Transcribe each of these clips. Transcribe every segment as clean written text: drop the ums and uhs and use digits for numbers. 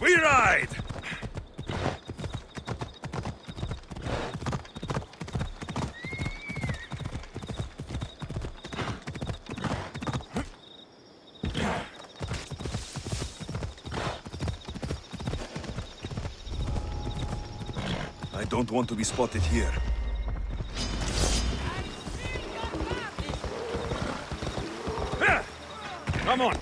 We ride! I don't want to be spotted here. Come on!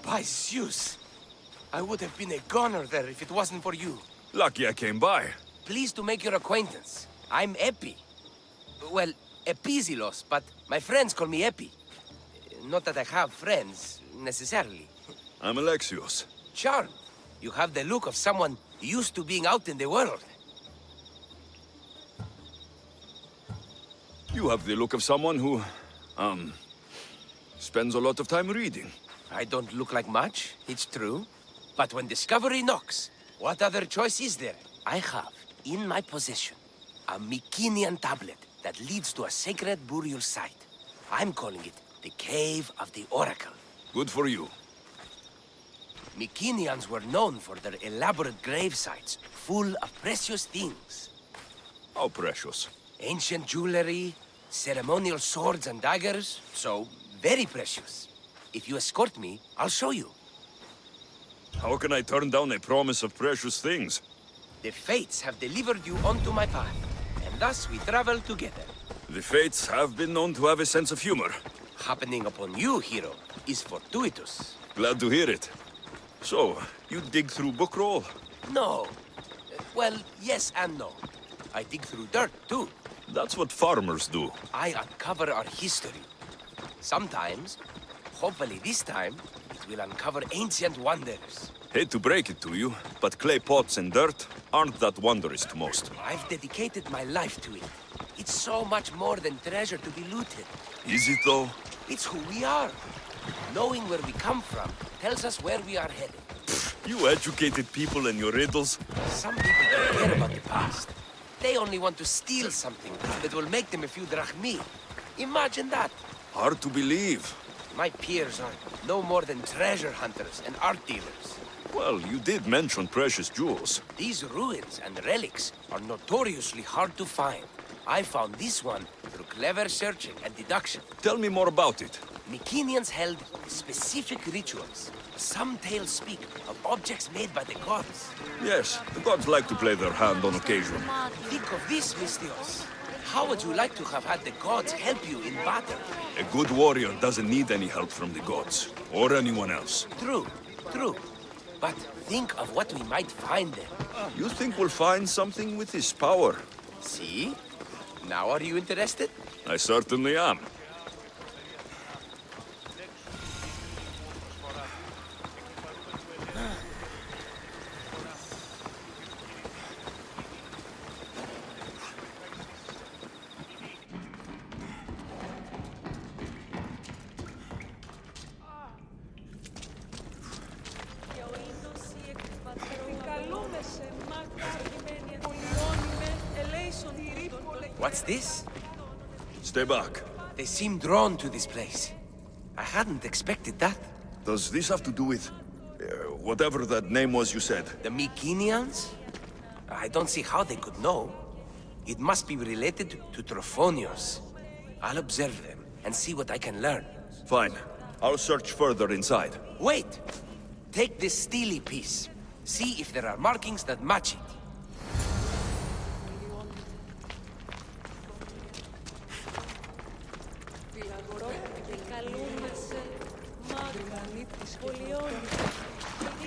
By Zeus! I would have been a goner there if it wasn't for you. Lucky I came by. Pleased to make your acquaintance. I'm Epi. Well, Epizilos, but my friends call me Epi. Not that I have friends, necessarily. I'm Alexios. Charmed. You have the look of someone used to being out in the world. You have the look of someone who, spends a lot of time reading. I don't look like much, it's true. But when discovery knocks, what other choice is there? I have, in my possession, a Mycenaean tablet that leads to a sacred burial site. I'm calling it the Cave of the Oracle. Good for you. Mycenaeans were known for their elaborate grave sites, full of precious things. How precious. Ancient jewelry, ceremonial swords and daggers, so very precious. If you escort me, I'll show you. How can I turn down a promise of precious things? The fates have delivered you onto my path, and thus we travel together. The fates have been known to have a sense of humor. Happening upon you, hero, is fortuitous. Glad to hear it. So, you dig through book roll? No. Well, yes and no. I dig through dirt, too. That's what farmers do. I uncover our history. Sometimes, hopefully this time, it will uncover ancient wonders. Hate to break it to you, but clay pots and dirt aren't that wondrous to most. I've dedicated my life to it. It's so much more than treasure to be looted. Is it though? It's who we are. Knowing where we come from tells us where we are headed. You educated people and your riddles? Some people don't care about the past. They only want to steal something that will make them a few drachmi. Imagine that. Hard to believe. My peers are no more than treasure hunters and art dealers. Well, you did mention precious jewels. These ruins and relics are notoriously hard to find. I found this one through clever searching and deduction. Tell me more about it. Mycenaeans held specific rituals. Some tales speak of objects made by the gods. Yes, the gods like to play their hand on occasion. Think of this, Mystios. How would you like to have had the gods help you in battle? A good warrior doesn't need any help from the gods, or anyone else. True, true. But think of what we might find there. You think we'll find something with his power? See? Now are you interested? I certainly am. What's this? Stay back. They seem drawn to this place. I hadn't expected that. Does this have to do with... whatever that name was you said? The Mycenaeans? I don't see how they could know. It must be related to Trophonios. I'll observe them and see what I can learn. Fine. I'll search further inside. Wait! Take this steely piece. See if there are markings that match it.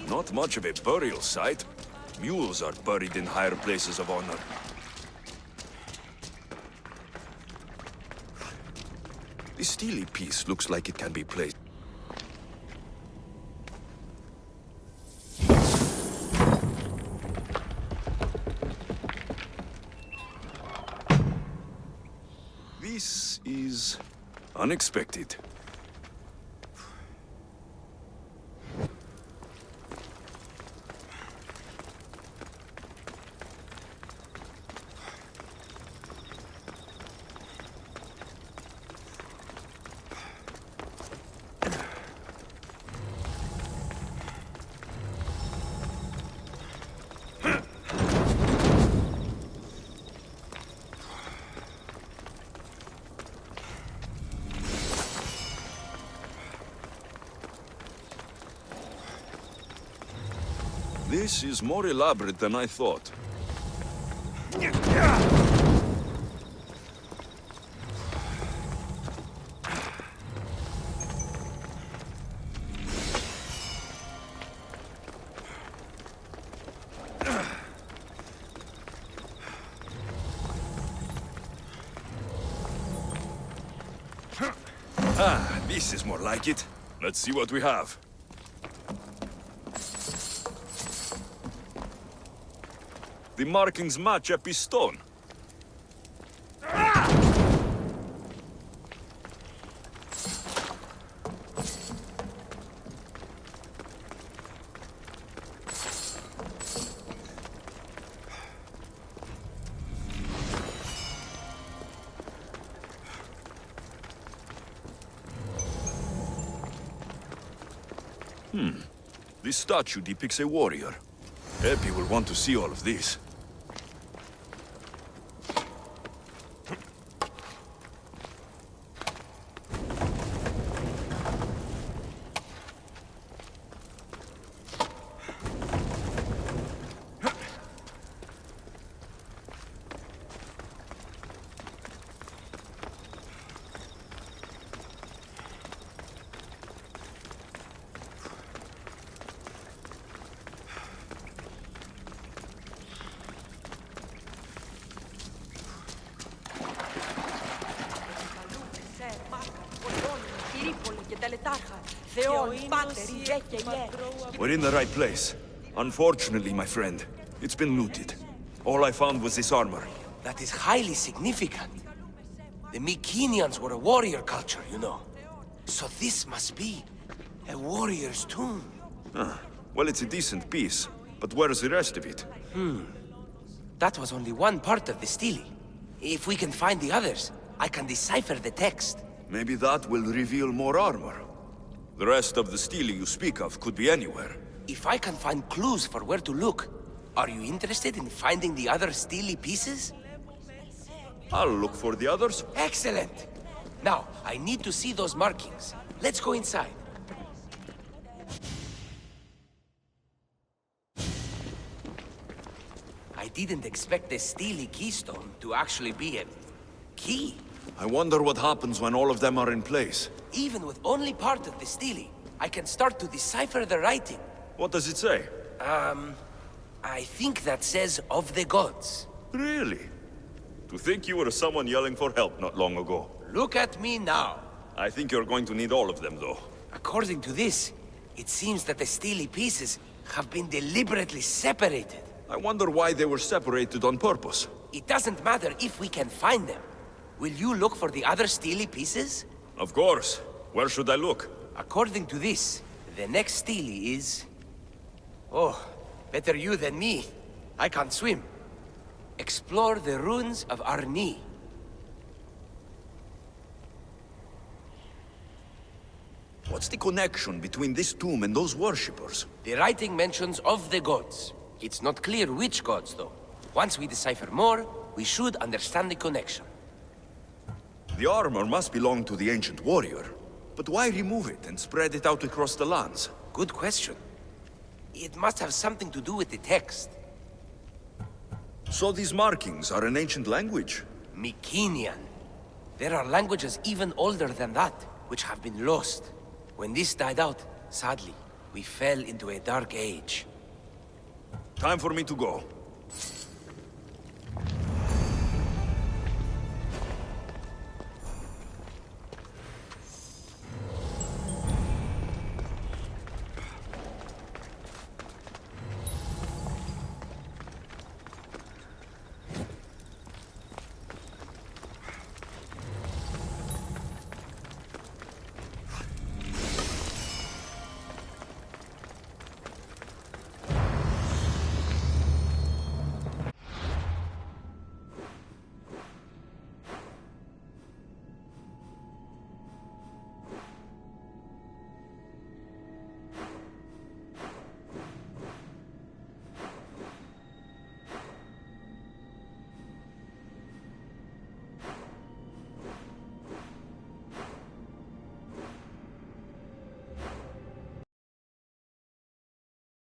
Not much of a burial site. Mules are buried in higher places of honor. The steely piece looks like it can be placed. This is unexpected. This is more elaborate than I thought. Ah, this is more like it. Let's see what we have. The markings match a piston. This statue depicts a warrior. Epi will want to see all of this. We're in the right place. Unfortunately, my friend, it's been looted. All I found was this armor. That is highly significant. The Mycenaeans were a warrior culture, you know. So this must be a warrior's tomb. Well, it's a decent piece, but where's the rest of it? That was only one part of the stele. If we can find the others, I can decipher the text. Maybe that will reveal more armor. The rest of the stele you speak of could be anywhere. If I can find clues for where to look, are you interested in finding the other stele pieces? I'll look for the others. Excellent! Now, I need to see those markings. Let's go inside. I didn't expect the stele keystone to actually be a key. I wonder what happens when all of them are in place. Even with only part of the stele, I can start to decipher the writing. What does it say? I think that says of the gods. Really? To think you were someone yelling for help not long ago. Look at me now. I think you're going to need all of them, though. According to this, it seems that the stele pieces have been deliberately separated. I wonder why they were separated on purpose. It doesn't matter if we can find them. Will you look for the other stele pieces? Of course. Where should I look? According to this, the next stele is... Oh, better you than me. I can't swim. Explore the ruins of Arni. What's the connection between this tomb and those worshippers? The writing mentions of the gods. It's not clear which gods, though. Once we decipher more, we should understand the connection. The armor must belong to the ancient warrior. But why remove it and spread it out across the lands? Good question. It must have something to do with the text. So these markings are an ancient language? Mycenaean. There are languages even older than that, which have been lost. When this died out, sadly, we fell into a dark age. Time for me to go.